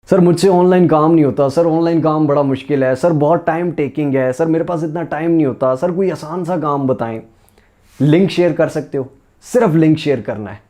Sir मुझसे online काम नहीं होता, सर ऑनलाइन काम बड़ा मुश्किल है, सर बहुत टाइम टेकिंग है, सर मेरे पास इतना टाइम नहीं होता, सर कोई आसान सा काम बताएं। लिंक शेयर कर सकते हो, सिर्फ लिंक शेयर करना है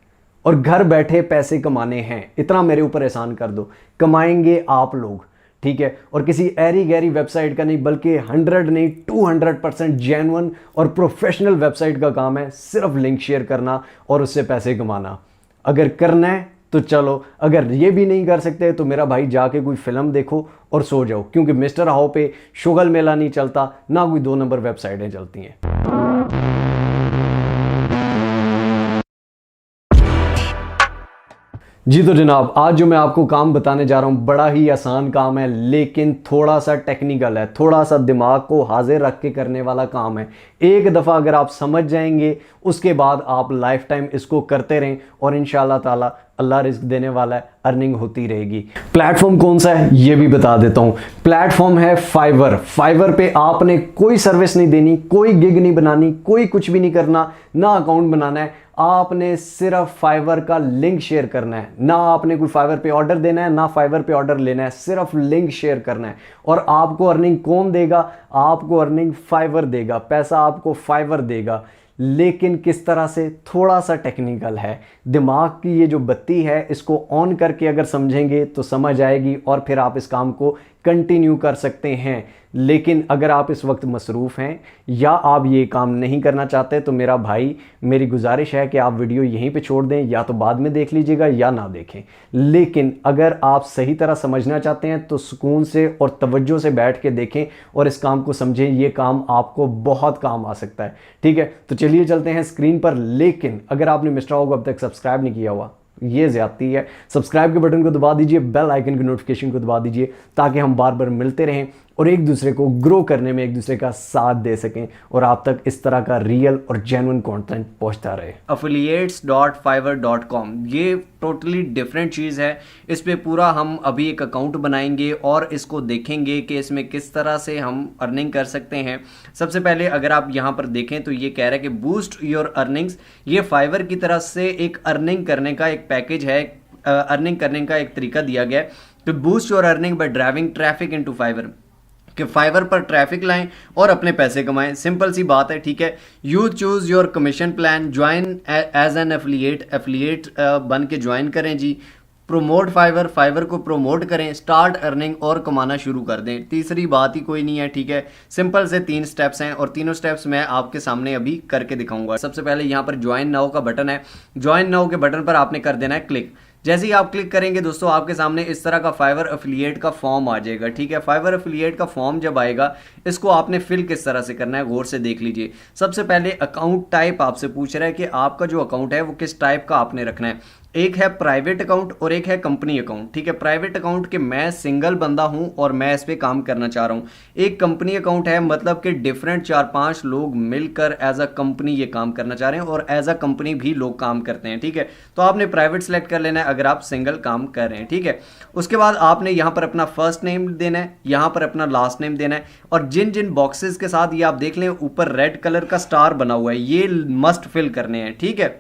और घर बैठे पैसे कमाने हैं। इतना मेरे ऊपर एहसान कर दो, कमाएंगे आप लोग, ठीक है। और किसी ऐरी गैरी वेबसाइट का नहीं, बल्कि 100 नहीं 200% जेन्युइन और प्रोफेशनल वेबसाइट का काम है सिर्फ लिंक शेयर करना और उससे पैसे कमाना। अगर करना है तो चलो, अगर ये भी नहीं कर सकते तो मेरा भाई जाके कोई फिल्म देखो और सो जाओ, क्योंकि मिस्टर हाउ पे शुगल मेला नहीं चलता, ना कोई 2 नंबर वेबसाइटें चलती हैं। जी तो जनाब, आज जो मैं आपको काम बताने जा रहा हूँ बड़ा ही आसान काम है, लेकिन थोड़ा सा टेक्निकल है, थोड़ा सा दिमाग को हाजिर रख के करने वाला काम है। एक दफ़ा अगर आप समझ जाएंगे, उसके बाद आप लाइफ टाइम इसको करते रहें और इंशाल्लाह ताला अल्लाह रिस्क देने वाला है, अर्निंग होती रहेगी। प्लेटफॉर्म कौन सा है ये भी बता देता हूँ। प्लेटफॉर्म है फाइवर। फाइवर पे आपने कोई सर्विस नहीं देनी, कोई गिग नहीं बनानी, कोई कुछ भी नहीं करना, ना अकाउंट बनाना है। आपने सिर्फ फाइवर का लिंक शेयर करना है, ना आपने कोई फाइवर पे ऑर्डर देना है, ना फाइवर पे ऑर्डर लेना है, सिर्फ लिंक शेयर करना है। और आपको अर्निंग कौन देगा? आपको अर्निंग फाइवर देगा, पैसा आपको फाइवर देगा। लेकिन किस तरह से? थोड़ा सा टेक्निकल है। दिमाग की ये जो बत्ती है इसको ऑन करके अगर समझेंगे तो समझ आएगी और फिर आप इस काम को कंटिन्यू कर सकते हैं। लेकिन अगर आप इस वक्त मसरूफ़ हैं या आप ये काम नहीं करना चाहते तो मेरा भाई, मेरी गुजारिश है कि आप वीडियो यहीं पे छोड़ दें, या तो बाद में देख लीजिएगा या ना देखें। लेकिन अगर आप सही तरह समझना चाहते हैं तो सुकून से और तवज्जो से बैठ के देखें और इस काम को समझें। ये काम आपको बहुत काम आ सकता है, ठीक है। तो चलिए चलते हैं स्क्रीन पर। लेकिन अगर आपने मिस्टर हाउ को अब तक सब्सक्राइब नहीं किया हुआ, ये ज्यादती है। सब्सक्राइब के बटन को दबा दीजिए, बेल आइकन की नोटिफिकेशन को दबा दीजिए, ताकि हम बार बार मिलते रहें और एक दूसरे को ग्रो करने में एक दूसरे का साथ दे सकें और आप तक इस तरह का रियल और जेन्युइन कंटेंट पहुंचता रहे। affiliates.fiverr.com ये टोटली डिफरेंट चीज़ है। इस पे पूरा हम अभी एक अकाउंट बनाएंगे और इसको देखेंगे कि इसमें किस तरह से हम अर्निंग कर सकते हैं। सबसे पहले अगर आप यहाँ पर देखें तो ये कह रहा है कि बूस्ट योर अर्निंग्स। ये फाइवर की तरफ से एक अर्निंग करने का एक पैकेज है, अर्निंग करने का एक तरीका दिया गया है to boost your earning by driving traffic into Fiverr, कि फाइवर पर ट्रैफिक लाएं और अपने पैसे कमाएं। सिंपल सी बात है, ठीक है। You choose your commission plan, join as an affiliate बन के ज्वाइन करें जी। प्रोमोट फाइवर, फाइवर को प्रोमोट करें, स्टार्ट अर्निंग और कमाना शुरू कर दें। तीसरी बात ही कोई नहीं है, ठीक है। सिंपल से 3 स्टेप्स हैं और तीनों स्टेप्स मैं आपके सामने अभी करके दिखाऊंगा। सबसे पहले यहाँ पर ज्वाइन नाउ का बटन है। ज्वाइन नाउ के बटन पर आपने कर देना है क्लिक। जैसे ही आप क्लिक करेंगे दोस्तों, आपके सामने इस तरह का फाइवर एफिलिएट का फॉर्म आ जाएगा, ठीक है। फाइवर एफिलिएट का फॉर्म जब आएगा, इसको आपने फिल किस तरह से करना है गौर से देख लीजिए। सबसे पहले अकाउंट टाइप आपसे पूछ रहा है कि आपका जो अकाउंट है वो किस टाइप का आपने रखना है। एक है प्राइवेट अकाउंट और एक है कंपनी अकाउंट, ठीक है। प्राइवेट अकाउंट के मैं सिंगल बंदा हूं और मैं इस पे काम करना चाह रहा हूं। एक कंपनी अकाउंट है, मतलब कि डिफरेंट 4-5 लोग मिलकर एज अ कंपनी ये काम करना चाह रहे हैं और एज अ कंपनी भी लोग काम करते हैं, ठीक है। तो आपने प्राइवेट सेलेक्ट कर लेना है अगर आप सिंगल काम कर रहे हैं, ठीक है। उसके बाद आपने यहां पर अपना फर्स्ट नेम देना है, यहां पर अपना लास्ट नेम देना है और जिन जिन बॉक्सेस के साथ ये आप देख लें ऊपर रेड कलर का स्टार बना हुआ है, ये मस्ट फिल करने हैं, ठीक है।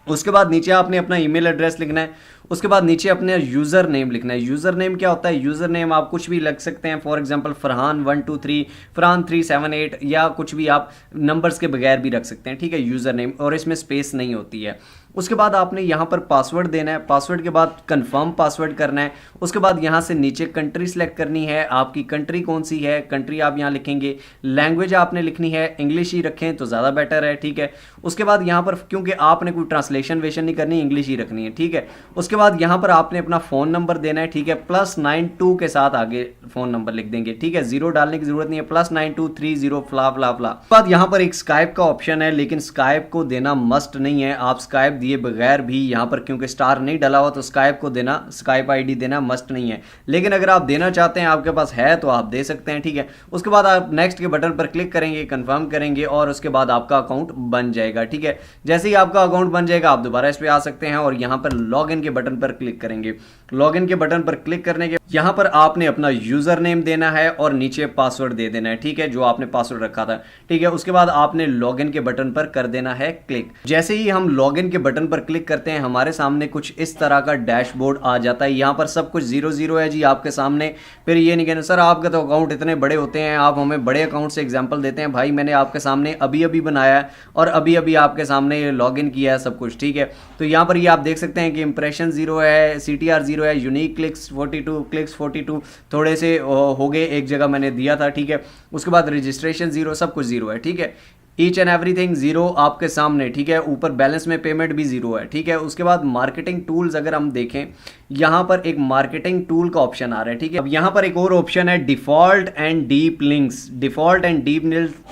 उसके बाद नीचे आपने अपना ईमेल एड्रेस लिखना है। उसके बाद नीचे अपने यूज़र नेम लिखना है। यूज़र नेम क्या होता है? यूज़र नेम आप कुछ भी लग सकते हैं, फॉर एग्जांपल फरहान 123, फरहान 378 या कुछ भी आप नंबर्स के बगैर भी रख सकते हैं, ठीक है। यूज़र नेम, और इसमें स्पेस नहीं होती है। उसके बाद आपने यहाँ पर पासवर्ड देना है। पासवर्ड के बाद कंफर्म पासवर्ड करना है। उसके बाद यहाँ से नीचे कंट्री सेलेक्ट करनी है, आपकी कंट्री कौन सी है, कंट्री आप यहाँ लिखेंगे। लैंग्वेज आपने लिखनी है इंग्लिश ही रखें तो ज़्यादा बेटर है, ठीक है। उसके बाद यहाँ पर क्योंकि आपने कोई ट्रांसलेशन वेशन नहीं करनी, इंग्लिश ही रखनी है, ठीक है। उसके बाद यहाँ पर आपने अपना फ़ोन नंबर देना है, ठीक है। +92 के साथ आगे फ़ोन नंबर लिख देंगे, ठीक है। 0 डालने की ज़रूरत नहीं है, +9230 फ्ला फ्ला फ्ला। बाद यहाँ पर एक स्काइप का ऑप्शन है, लेकिन स्काइप को देना मस्ट नहीं है। आप स्काइप दिए बगैर भी यहाँ पर, क्योंकि स्टार नहीं डला हुआ, तो स्काइप को देना, स्काइप आईडी देना मस्ट नहीं है। लेकिन अगर आप देना चाहते हैं, आपके पास है, तो आप दे सकते हैं, ठीक है। उसके बाद आप नेक्स्ट के बटन पर क्लिक करेंगे, कंफर्म करेंगे और उसके बाद आपका अकाउंट बन जाएगा, ठीक है। जैसे ही आपका अकाउंट बन जाएगा, आप दोबारा इस पे आ सकते हैं और यहाँ पर लॉग इन के बटन पर क्लिक करेंगे। लॉग इन के बटन पर क्लिक करने के यहाँ पर आपने अपना यूजर नेम देना है और नीचे पासवर्ड दे देना है, ठीक है, जो आपने पासवर्ड रखा था, ठीक है। उसके बाद आपने लॉगिन के बटन पर कर देना है क्लिक। जैसे ही हम लॉगिन के बटन पर क्लिक करते हैं हमारे सामने कुछ इस तरह का डैशबोर्ड आ जाता है। यहाँ पर सब कुछ 0 है जी आपके सामने। फिर ये नहीं कहना सर आपके तो अकाउंट इतने बड़े होते हैं, आप हमें बड़े अकाउंट से एग्जांपल देते हैं। भाई मैंने आपके सामने अभी अभी बनाया है और अभी अभी आपके सामने ये लॉगिन किया है सब कुछ, ठीक है। तो यहाँ पर ये आप देख सकते हैं कि इंप्रेशन 0 है, CTR 0 है, यूनिक क्लिक्स 42 थोड़े से हो गए, एक जगह मैंने दिया था, ठीक है। उसके बाद रजिस्ट्रेशन 0, सब कुछ 0 है, ठीक है। ईच एंड एवरीथिंग 0 आपके सामने, ठीक है। ऊपर बैलेंस में पेमेंट भी 0 है, ठीक है। उसके बाद मार्केटिंग टूल्स अगर हम देखें, यहाँ पर एक मार्केटिंग टूल का ऑप्शन आ रहा है, ठीक है। अब यहाँ पर एक और ऑप्शन है default and deep links. Default and deep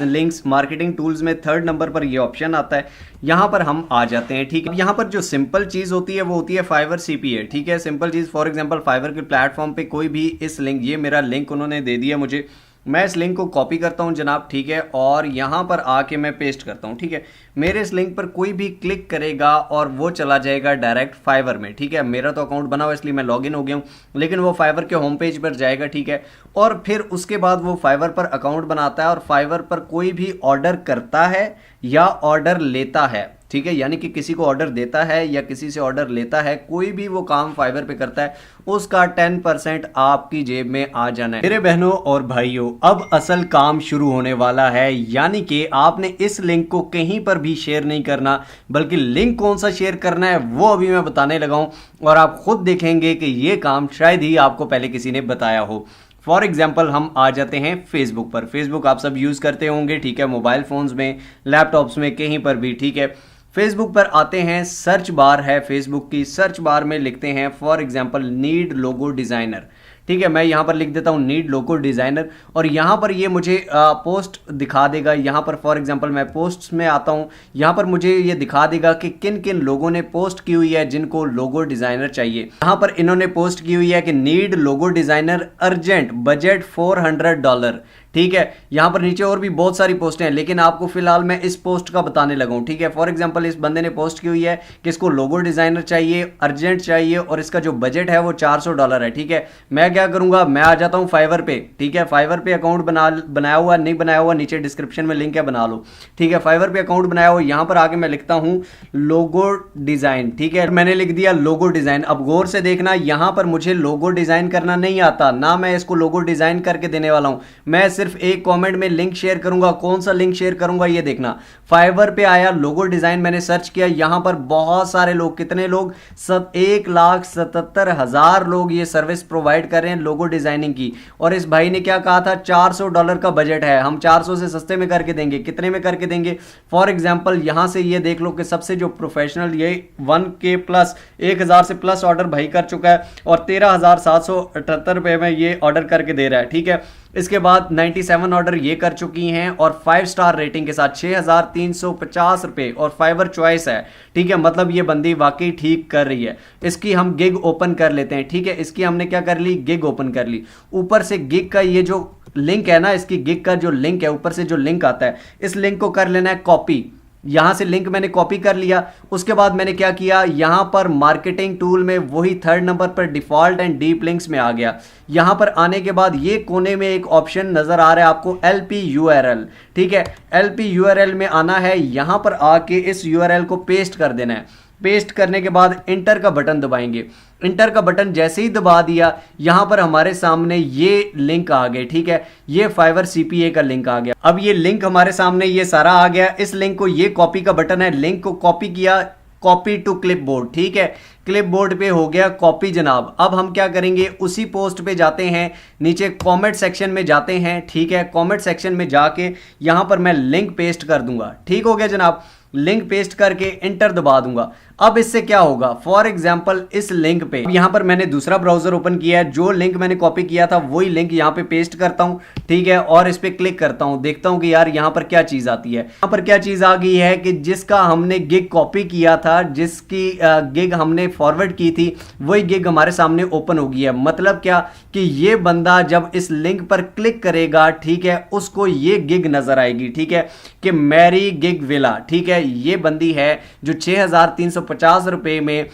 links marketing tools में 3rd नंबर पर ये ऑप्शन आता है। यहाँ पर हम आ जाते हैं, ठीक है। यहाँ पर जो सिंपल चीज होती है वो होती है फाइवर CPA, ठीक है। सिंपल चीज, फॉर एग्जाम्पल फाइवर के प्लेटफॉर्म पे कोई भी इस लिंक, ये मेरा लिंक उन्होंने दे दिया मुझे, मैं इस लिंक को कॉपी करता हूं जनाब, ठीक है, और यहां पर आके मैं पेस्ट करता हूं, ठीक है। मेरे इस लिंक पर कोई भी क्लिक करेगा और वो चला जाएगा डायरेक्ट फाइवर में, ठीक है। मेरा तो अकाउंट बना हुआ इसलिए मैं लॉगिन हो गया हूं, लेकिन वो फाइवर के होम पेज पर जाएगा, ठीक है। और फिर उसके बाद वो फाइवर पर अकाउंट बनाता है और फाइवर पर कोई भी ऑर्डर करता है या ऑर्डर लेता है, ठीक है, यानी कि किसी को ऑर्डर देता है या किसी से ऑर्डर लेता है, कोई भी वो काम फाइवर पे करता है, उसका 10% आपकी जेब में आ जाना है। मेरे बहनों और भाइयों, अब असल काम शुरू होने वाला है, यानी कि आपने इस लिंक को कहीं पर भी शेयर नहीं करना, बल्कि लिंक कौन सा शेयर करना है वो अभी मैं बताने लगा हूं और आप खुद देखेंगे कि ये काम शायद ही आपको पहले किसी ने बताया हो। फॉर एग्जाम्पल हम आ जाते हैं फेसबुक पर। फेसबुक आप सब यूज करते होंगे, ठीक है, मोबाइल फोन्स में, लैपटॉप्स में, कहीं पर भी, ठीक है। फेसबुक पर आते हैं, सर्च बार है फेसबुक की, सर्च बार में लिखते हैं for example need logo designer, ठीक है। मैं यहां पर लिख देता हूं नीड लोगो डिजाइनर और यहां पर ये मुझे पोस्ट दिखा देगा। यहां पर फॉर एग्जांपल मैं पोस्ट्स में आता हूं, यहां पर मुझे ये दिखा देगा कि किन किन लोगों ने पोस्ट की हुई है जिनको लोगो डिजाइनर चाहिए। यहां पर इन्होंने पोस्ट की हुई है कि need logo designer urgent, budget $400, ठीक है। यहां पर नीचे और भी बहुत सारी पोस्टें हैं, लेकिन आपको फिलहाल मैं इस पोस्ट का बताने लगा हूं, ठीक है। फॉर एग्जांपल इस बंदे ने पोस्ट की हुई है कि इसको लोगो डिजाइनर चाहिए, अर्जेंट चाहिए और इसका जो बजट है वो $400 है, ठीक है। मैं क्या करूंगा, मैं आ जाता हूं फाइवर पे, ठीक है। फाइवर पे अकाउंट बनाया हुआ, नहीं बनाया हुआ, नीचे डिस्क्रिप्शन में लिंक है, बना लो, ठीक है। फाइवर पे अकाउंट बनाया हुआ, यहां पर आके मैं लिखता हूं लोगो डिजाइन, ठीक है। मैंने लिख दिया लोगो डिजाइन। अब गौर से देखना, यहां पर मुझे लोगो डिजाइन करना नहीं आता, ना मैं इसको लोगो डिजाइन करके देने वाला हूं, मैं सिर्फ एक कमेंट में लिंक शेयर करूंगा। कौन सा लिंक शेयर करूंगा ये देखना। फाइवर पे आया, लोगो डिजाइन मैंने सर्च किया, यहां पर बहुत सारे लोग, कितने लोग, 1,77,000 लोग ये सर्विस प्रोवाइड कर रहे हैं लोगो डिजाइनिंग की। और इस भाई ने क्या कहा था, $400 का बजट है, हम 400 से सस्ते में करके देंगे। कितने में करके देंगे? फॉर एग्जांपल यहां से ये देख लो कि सबसे जो प्रोफेशनल, ये 1K प्लस 1000 से प्लस ऑर्डर भाई कर चुका है और 13,778 रुपए में ये ऑर्डर करके दे रहा है, ठीक है। इसके बाद 97 ऑर्डर ये कर चुकी हैं और 5 स्टार रेटिंग के साथ 6,350 रुपए और फाइवर चॉइस है, ठीक है। मतलब ये बंदी वाकई ठीक कर रही है। इसकी हम गिग ओपन कर लेते हैं, ठीक है। इसकी हमने क्या कर ली, गिग ओपन कर ली। ऊपर से गिग का ये जो लिंक है ना, इसकी गिग का जो लिंक है, ऊपर से जो लिंक आता है, इस लिंक को कर लेना है कॉपी। यहां से लिंक मैंने कॉपी कर लिया। उसके बाद मैंने क्या किया, यहां पर मार्केटिंग टूल में वही 3rd नंबर पर डिफॉल्ट एंड डीप लिंक्स में आ गया। यहां पर आने के बाद ये कोने में एक ऑप्शन नजर आ रहा है आपको, LP URL, ठीक है। LP URL में आना है, यहां पर आके इस URL को पेस्ट कर देना है। पेस्ट करने के बाद इंटर का बटन दबाएंगे। इंटर का बटन जैसे ही दबा दिया, यहां पर हमारे सामने ये लिंक आ गए, ठीक है। ये फाइवर CPA का लिंक आ गया। अब ये लिंक हमारे सामने ये सारा आ गया। इस लिंक को, ये कॉपी का बटन है, लिंक को कॉपी किया, कॉपी टू क्लिपबोर्ड, ठीक है। क्लिपबोर्ड पे हो गया कॉपी जनाब। अब हम क्या करेंगे, उसी पोस्ट पे जाते हैं, नीचे कमेंट सेक्शन में जाते हैं, ठीक है। कमेंट सेक्शन में जाके यहां पर मैं लिंक पेस्ट कर दूंगा, ठीक हो गया जनाब। लिंक पेस्ट करके इंटर दबा दूंगा। अब इससे क्या होगा, फॉर एग्जांपल इस लिंक पे, यहां पर मैंने दूसरा ब्राउजर ओपन किया है, जो लिंक मैंने कॉपी किया था वही लिंक यहां पे पेस्ट करता हूं, ठीक है। और इस पे क्लिक करता हूं, देखता हूं कि यार यहां पर क्या चीज आती है। यहां पर क्या चीज आ गई है कि जिसका हमने गिग कॉपी किया था, जिसकी गिग हमने फॉरवर्ड की थी, वही गिग हमारे सामने ओपन हो गई है। मतलब क्या कि ये बंदा जब इस लिंक पर क्लिक करेगा, ठीक है, उसको ये गिग नजर आएगी, ठीक है, कि मैरी गिग विला, ठीक है। ये बंदी है जो 6,350 रुपये में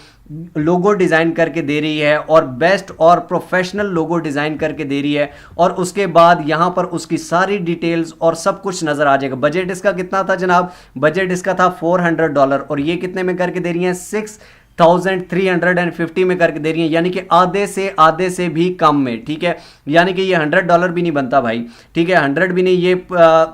लोगो डिज़ाइन करके दे रही है और बेस्ट और प्रोफेशनल लोगो डिज़ाइन करके दे रही है। और उसके बाद यहाँ पर उसकी सारी डिटेल्स और सब कुछ नज़र आ जाएगा। बजट इसका कितना था जनाब? बजट इसका था $400 और ये कितने में करके दे रही है? 6,350 में करके दे रही है, यानी कि आधे से भी कम में। ठीक है, यानी कि ये $100 भी नहीं बनता भाई। ठीक है, 100 भी नहीं, ये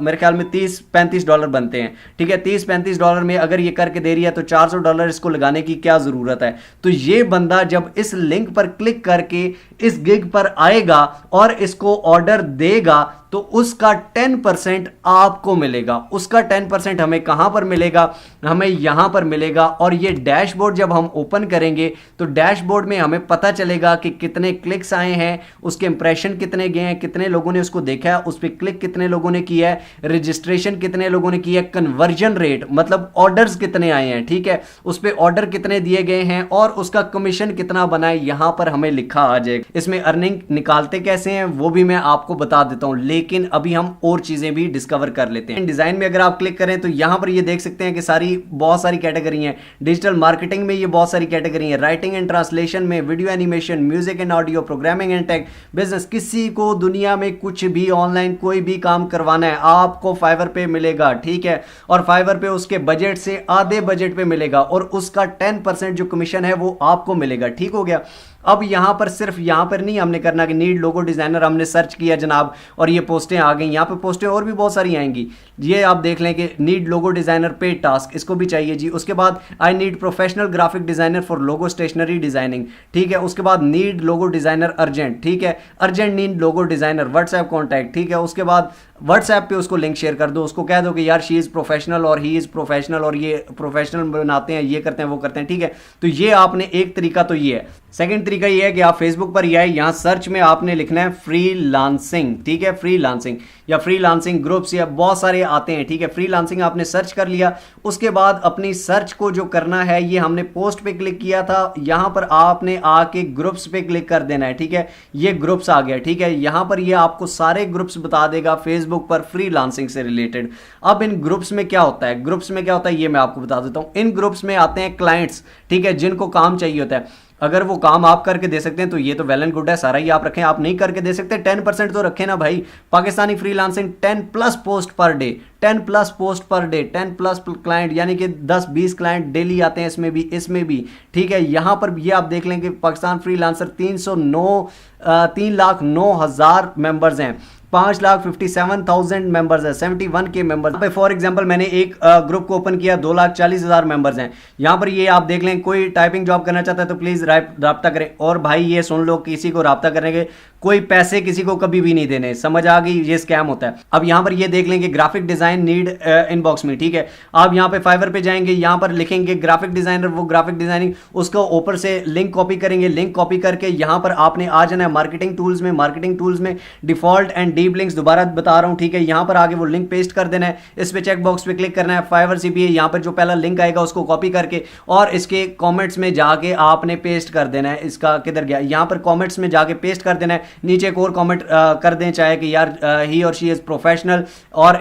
मेरे ख्याल में $30-35 बनते हैं। ठीक है, $30-35 में अगर ये करके दे रही है तो $400 इसको लगाने की क्या ज़रूरत है? तो ये बंदा जब इस लिंक पर क्लिक करके इस गिग पर आएगा और इसको ऑर्डर देगा तो उसका 10% आपको मिलेगा। उसका 10% हमें कहां पर मिलेगा? हमें यहां पर मिलेगा। और ये डैशबोर्ड जब हम ओपन करेंगे तो डैशबोर्ड में हमें पता चलेगा कि कितने क्लिक्स आए हैं, उसके इंप्रेशन कितने गए हैं, कितने लोगों ने उसको देखा है, उस पर क्लिक कितने लोगों ने किया है, रजिस्ट्रेशन कितने लोगों ने किया है, कन्वर्जन रेट मतलब ऑर्डर्स कितने आए हैं। ठीक है, उस पर ऑर्डर कितने दिए गए हैं और उसका कमीशन कितना बना है, यहां पर हमें लिखा आ जाएगा। इसमें अर्निंग निकालते कैसे हैं वो भी मैं आपको बता देता हूं, लेकिन अभी हम और चीजें भी डिस्कवर कर लेते हैं। डिजाइन में अगर आप क्लिक करें तो यहां पर ये देख सकते हैं कि बहुत सारी कैटेगरी हैं। डिजिटल मार्केटिंग में ये बहुत सारी कैटेगरी हैं, राइटिंग एंड ट्रांसलेशन में, video animation, music and audio, programming and tech, business. किसी को दुनिया में कुछ भी ऑनलाइन कोई भी काम करवाना है आपको फाइवर पे मिलेगा। ठीक है, और फाइवर पे उसके बजट से आधे बजट पे मिलेगा और उसका 10% जो कमीशन है वो आपको मिलेगा। ठीक हो गया। अब यहां पर सिर्फ यहां पर नहीं हमने करना कि नीड लोगो डिजाइनर, हमने सर्च किया जनाब और ये पोस्टें आ गई। यहां पे पोस्टें और भी बहुत सारी आएंगी। ये आप देख लें कि need logo designer paid task, इसको भी चाहिए जी। उसके बाद I need professional graphic designer for logo stationery designing. ठीक है, उसके बाद नीड लोगो डिजाइनर अर्जेंट। ठीक है, urgent need logo designer, WhatsApp contact. ठीक है, उसके बाद व्हाट्सएप पे उसको लिंक शेयर कर दो, उसको कह दो कि यार शी इज़ प्रोफेशनल और ही इज़ प्रोफेशनल और ये प्रोफेशनल बनाते हैं, ये करते हैं, वो करते हैं। ठीक है, तो ये आपने एक तरीका तो ये है। सेकंड तरीका ये है कि आप फेसबुक पर ये आए, यहाँ सर्च में आपने लिखना है फ्रीलांसिंग। ठीक है, फ्रीलांसिंग या फ्रीलांसिंग ग्रुप्स या बहुत सारे आते हैं। ठीक है, फ्रीलांसिंग आपने सर्च कर लिया। उसके बाद अपनी सर्च को जो करना है, ये हमने पोस्ट पे क्लिक किया था, यहां पर आपने आके ग्रुप्स पे क्लिक कर देना है। ठीक है, ये ग्रुप्स आ गया। ठीक है, यहां पर ये आपको सारे ग्रुप्स बता देगा फेसबुक पर फ्रीलांसिंग से रिलेटेड। अब इन ग्रुप्स में क्या होता है, ग्रुप्स में क्या होता है ये मैं आपको बता देता हूं। इन ग्रुप्स में आते हैं क्लाइंट्स। ठीक है, जिनको काम चाहिए होता है। अगर वो काम आप करके दे सकते हैं तो ये तो वेल एंड गुड है, सारा ही आप रखें। आप नहीं करके दे सकते 10% तो रखें ना भाई। Pakistani freelancing 10+ post per day, 10+ post per day, 10+ client, यानी कि 10-20 क्लाइंट डेली आते हैं इसमें भी। ठीक है, यहां पर ये आप देख लें कि पाकिस्तान फ्रीलांसर 3,09,000 मेंबर्स हैं, 5,57,000 मेंबर्स है, 71K मेंबर्स। फॉर एग्जांपल मैंने एक ग्रुप को ओपन किया, 2,40,000 मेंबर्स हैं। यहां पर ये आप देख लें, कोई टाइपिंग जॉब करना चाहता है तो प्लीज राब्ता करें। और भाई ये सुन लो, किसी को राब्ता करने के कोई पैसे किसी को कभी भी नहीं देने, समझ आ गई, ये स्कैम होता है। अब यहां पर ये देख लें कि ग्राफिक डिजाइन नीड इनबॉक्स में। ठीक है, आप यहां पे फाइवर पे जाएंगे, यहां पर लिखेंगे ग्राफिक डिजाइनर, वो ग्राफिक डिजाइनिंग, उसको ऊपर से लिंक कॉपी करेंगे। लिंक कॉपी करके यहां पर आपने आ जाना है मार्केटिंग टूल्स में। मार्केटिंग टूल्स में डिफॉल्ट एंड डीप लिंक्स, दोबारा बता रहा हूं। ठीक है, यहां पर आगे वो लिंक पेस्ट कर देना है, इस पे चेक बॉक्स पे क्लिक करना है, फाइवर सीपीए, यहां पर जो पहला लिंक आएगा उसको कॉपी करके और इसके कमेंट्स में जाके आपने पेस्ट कर देना है। इसका किधर गया, यहां पर कमेंट्स में जाके पेस्ट कर देना है। नीचे एक और कमेंट कर दें चाहे कि यार ही और शी इज प्रोफेशनल और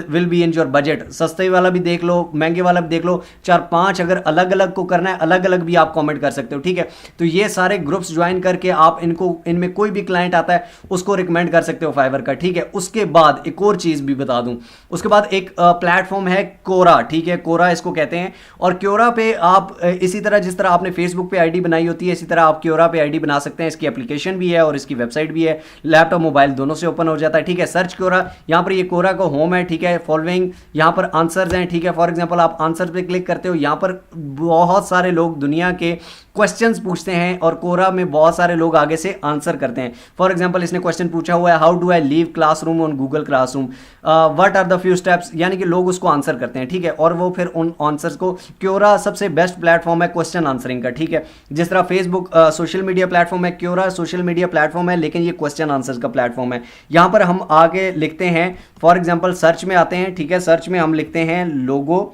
will be in your budget. सस्ते वाला भी देख लो, महंगे वाला भी देख लो, 4-5 अगर अलग अलग को करना है, अलग अलग भी आप कमेंट कर सकते हो। ठीक है, तो ये सारे ग्रुप्स ज्वाइन करके आप इनमें कोई भी क्लाइंट आता है उसको रिकमेंड कर सकते हो फाइवर का। ठीक है, उसके बाद एक और चीज भी बता दूं, उसके बाद एक प्लेटफॉर्म है कोरा। ठीक है, कोरा इसको कहते हैं। और कोरा पे आप इसी तरह जिस तरह आपने फेसबुक पे आईडी बनाई होती है, इसी तरह आप कोरा पे आईडी बना सकते हैं। इसकी एप्लीकेशन भी है और इसकी वेबसाइट भी है, लैपटॉप मोबाइल दोनों से ओपन हो जाता है। ठीक है, सर्च कोरा, यहां पर ये कोरा का होम है। ठीक है, फॉलोइंग, यहां पर आंसर्स हैं। ठीक है, फॉर एग्जांपल आप आंसर पे क्लिक करते हो, यहां पर बहुत सारे लोग दुनिया के क्वेश्चंस पूछते हैं और कोरा में बहुत सारे लोग आगे से आंसर करते हैं। फॉर एग्जांपल इसने क्वेश्चन पूछा हुआ है, how do I leave classroom on Google classroom, what are the few steps, यानी कि लोग उसको आंसर करते हैं। ठीक है, और वो फिर उन आंसर्स को, कोरा सबसे बेस्ट प्लेटफॉर्म है क्वेश्चन आंसरिंग का। ठीक है, जिस तरह फेसबुक सोशल मीडिया प्लेटफॉर्म है, कोरा सोशल मीडिया प्लेटफॉर्म है, लेकिन ये क्वेश्चन आंसर्स का प्लेटफॉर्म है। यहां पर हम आगे लिखते हैं, फॉर एग्जांपल सर्च में आते हैं। ठीक है, सर्च में हम लिखते हैं लोगो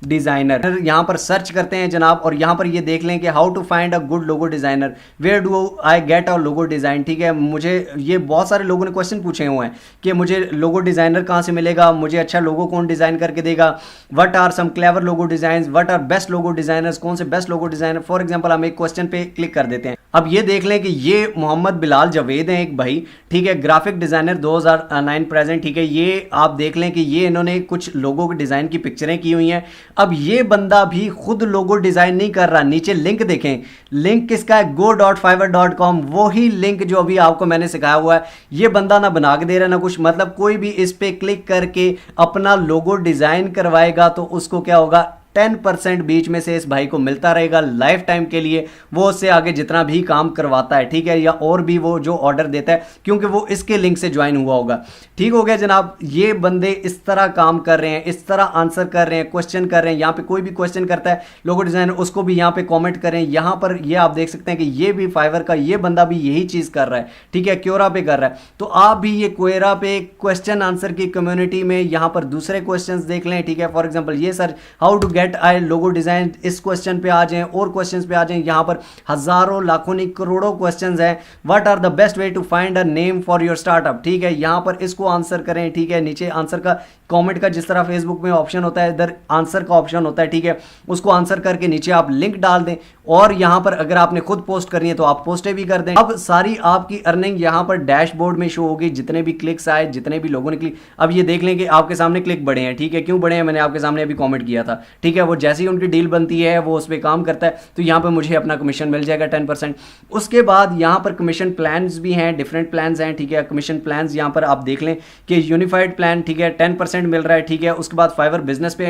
डिजाइनर, यहाँ पर सर्च करते हैं जनाब, और यहाँ पर ये देख लें कि how to find a good logo designer, where do I get a logo design. ठीक है, मुझे ये बहुत सारे लोगों ने क्वेश्चन पूछे हुए हैं कि मुझे लोगो डिजाइनर कहाँ से मिलेगा, मुझे अच्छा लोगो कौन डिजाइन करके देगा, what are some clever logo design, what are best logo designers, कौन से best logo designer. For example हम एक क्वेश्चन पे क्लिक कर देते हैं। अब ये देख लें कि ये मोहम्मद बिलाल जावेद हैं एक भाई, ठीक है, ग्राफिक डिजाइनर 2009 प्रेजेंट। ठीक है, ये आप देख लें कि ये इन्होंने कुछ लोगों के डिजाइन की पिक्चरें की हुई हैं। अब ये बंदा भी खुद लोगो डिजाइन नहीं कर रहा, नीचे लिंक देखें, लिंक किसका है, go.fiverr.com, वही लिंक जो अभी आपको मैंने सिखाया हुआ है। ये बंदा ना बना के दे रहा ना कुछ, मतलब कोई भी इस पे क्लिक करके अपना लोगो डिजाइन करवाएगा तो उसको क्या होगा, 10% बीच में से इस भाई को मिलता रहेगा लाइफ टाइम के लिए। वो उससे आगे जितना भी काम करवाता है, ठीक है, या और भी वो जो ऑर्डर देता है, क्योंकि वो इसके लिंक से ज्वाइन हुआ होगा। ठीक हो गया जनाब, ये बंदे इस तरह काम कर रहे हैं, इस तरह आंसर कर रहे हैं, क्वेश्चन कर रहे हैं। यहाँ पे कोई भी क्वेश्चन करता है लोगो डिजाइनर, उसको भी यहाँ पे कॉमेंट करें। यहाँ पर ये आप देख सकते हैं कि ये भी फाइवर का ये बंदा भी यही चीज कर रहा है, ठीक है, क्योरा पे कर रहा है। तो आप भी ये क्वेरा पे क्वेश्चन आंसर की कम्युनिटी में यहाँ पर दूसरे क्वेश्चन देख लें। ठीक है, फॉर एग्जाम्पल ये sir how to get I logo design, इस क्वेश्चन पे आ जाएं और क्वेश्चंस पे आ जाएं। यहां पर हजारों लाखों नहीं करोड़ों क्वेश्चंस हैं। What are the best way to find a name for your startup. ठीक है, यहां पर इसको आंसर करें। ठीक है, नीचे आंसर का कमेंट का जिस तरह फेसबुक में ऑप्शन होता है, इधर आंसर का ऑप्शन होता है। ठीक है, उसको आंसर करके नीचे आप लिंक डाल दें, और यहां पर अगर आपने खुद पोस्ट करनी है तो आप पोस्टें भी कर दें। अब सारी आपकी अर्निंग यहां पर डैशबोर्ड में शो होगी, जितने भी क्लिक्स आए, जितने भी लोगों ने क्लिक। अब ये देख लें कि आपके सामने क्लिक बढ़े हैं। ठीक है, क्यों बढ़े हैं, मैंने आपके सामने अभी कॉमेंट किया था। ठीक है, वो जैसे ही उनकी डील बनती है वो उस पर काम करता है, तो यहाँ पर मुझे अपना कमीशन मिल जाएगा 10%। उसके बाद यहाँ पर कमीशन प्लान्स भी हैं, डिफरेंट प्लान्स हैं। ठीक है, कमीशन प्लान्स यहाँ पर आप देख लें कि यूनिफाइड प्लान, ठीक है, 10% मिल रहा है। ठीक है, उसके बाद फाइवर बिजनेस पे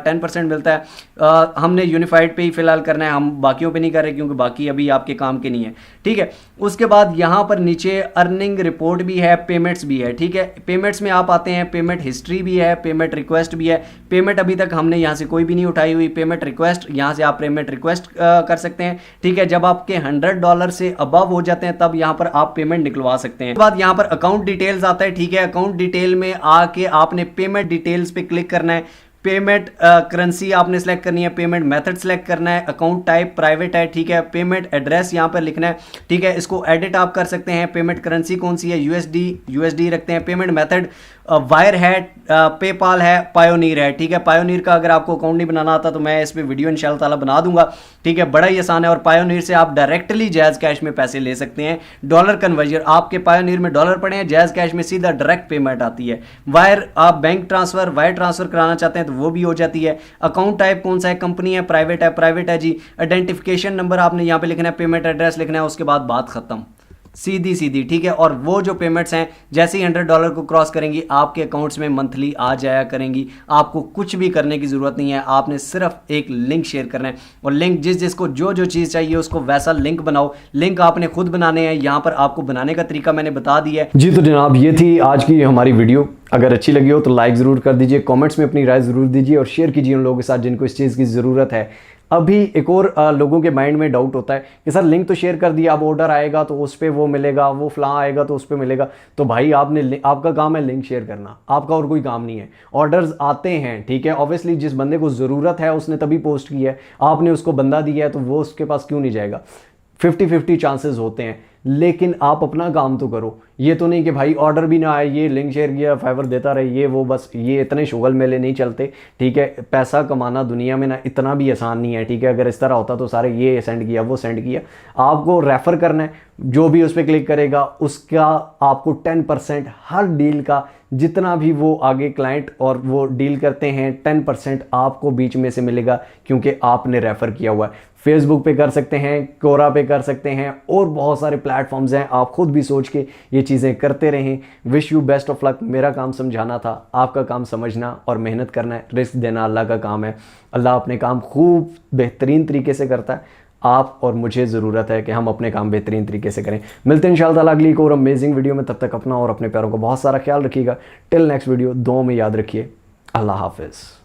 10% मिलता है। हमने यूनिफाइड पे ही फिलहाल करना है, हम बाकियों पे नहीं कर रहे क्योंकि बाकी अभी आपके काम के नहीं है। ठीक है, उसके बाद यहाँ पर नीचे अर्निंग रिपोर्ट भी है, पेमेंट्स भी है। ठीक है, पेमेंट्स में आप आते हैं, पेमेंट हिस्ट्री भी है, पेमेंट रिक्वेस्ट भी है। पेमेंट अभी तक हमने यहाँ से कोई भी नहीं उठाई हुई। पेमेंट रिक्वेस्ट, यहाँ से आप पेमेंट रिक्वेस्ट कर सकते हैं। ठीक है, जब आपके $100 से अबव हो जाते हैं तब यहाँ पर आप पेमेंट निकलवा सकते हैं। उसके बाद यहाँ पर अकाउंट डिटेल्स आता है। ठीक है, अकाउंट डिटेल में आके आपने पेमेंट डिटेल्स पे क्लिक करना है। पेमेंट करेंसी आपने सेलेक्ट करनी है, पेमेंट मेथड सेलेक्ट करना है, अकाउंट टाइप प्राइवेट है। ठीक है, पेमेंट एड्रेस यहाँ पर लिखना है। ठीक है, इसको एडिट आप कर सकते हैं। पेमेंट करेंसी कौन सी है, यूएसडी रखते हैं। पेमेंट मेथड वायर है, पेपाल है, पायोनीर है। ठीक है, पायोनीर का अगर आपको अकाउंट नहीं बनाना आता तो मैं इस पर वीडियो इंशाल्लाह ताला बना दूंगा। ठीक है, बड़ा ही आसान है, और पायोनीर से आप डायरेक्टली जैज़ कैश में पैसे ले सकते हैं। डॉलर कन्वर्जन, आपके पायोनीर में डॉलर पड़े हैं, जैज़ कैश में सीधा डायरेक्ट पेमेंट आती है। वायर, आप बैंक ट्रांसफर, वायर ट्रांसफर कराना चाहते हैं तो वो भी हो जाती है। अकाउंट टाइप कौन सा है, कंपनी है, प्राइवेट है जी। आइडेंटिफिकेशन नंबर आपने यहाँ पे लिखना है, पेमेंट एड्रेस लिखना है, उसके बाद बात खत्म, सीधी। ठीक है, और वो जो पेमेंट्स हैं जैसे ही $100 को क्रॉस करेंगी आपके अकाउंट्स में मंथली आ जाया करेंगी। आपको कुछ भी करने की ज़रूरत नहीं है, आपने सिर्फ एक लिंक शेयर करना है, और लिंक जिसको जो चीज़ चाहिए उसको वैसा लिंक बनाओ। लिंक आपने खुद बनाने हैं, यहाँ पर आपको बनाने का तरीका मैंने बता दिया है। जी तो जनाब, ये थी आज की हमारी वीडियो। अगर अच्छी लगी हो तो लाइक ज़रूर कर दीजिए, कमेंट्स में अपनी राय ज़रूर दीजिए, और शेयर कीजिए उन लोगों के साथ जिनको इस चीज़ की ज़रूरत है। अभी एक और लोगों के माइंड में डाउट होता है कि सर लिंक तो शेयर कर दिया, अब ऑर्डर आएगा तो उस पर वो मिलेगा, वो फलां आएगा तो उस पर मिलेगा। तो भाई आपका काम है लिंक शेयर करना, आपका और कोई काम नहीं है। ऑर्डर्स आते हैं, ठीक है, ऑब्वियसली जिस बंदे को ज़रूरत है उसने तभी पोस्ट किया है, आपने उसको बंदा दिया है तो वो उसके पास क्यों नहीं जाएगा। 50-50 चांसेस होते हैं, लेकिन आप अपना काम तो करो। ये तो नहीं कि भाई ऑर्डर भी ना आए, ये लिंक शेयर किया, फाइवर देता रहे, ये वो, बस ये इतने शुगल मेले नहीं चलते। ठीक है, पैसा कमाना दुनिया में ना इतना भी आसान नहीं है। ठीक है, अगर इस तरह होता तो सारे ये सेंड किया, वो सेंड किया। आपको रेफ़र करना है, जो भी उस पर क्लिक करेगा उसका आपको 10% हर डील का, जितना भी वो आगे क्लाइंट और वो डील करते हैं, 10% आपको बीच में से मिलेगा, क्योंकि आपने रेफ़र किया हुआ है। फेसबुक पे कर सकते हैं, कोरा पे कर सकते हैं, और बहुत सारे प्लेटफॉर्म्स हैं। आप खुद भी सोच के ये चीज़ें करते रहें। Wish you best of luck. मेरा काम समझाना था, आपका काम समझना और मेहनत करना है। रिस्क देना अल्लाह का काम है। अल्लाह अपने काम खूब बेहतरीन तरीके से करता है। आप और मुझे ज़रूरत है कि हम अपने काम बेहतरीन तरीके से करें। मिलते हैं इंशाअल्लाह अगली एक और अमेजिंग वीडियो में। तब तक अपना और अपने प्यारों का बहुत सारा ख्याल रखिएगा। टिल नेक्स्ट वीडियो, दुआ में याद रखिए। अल्लाह हाफिज़।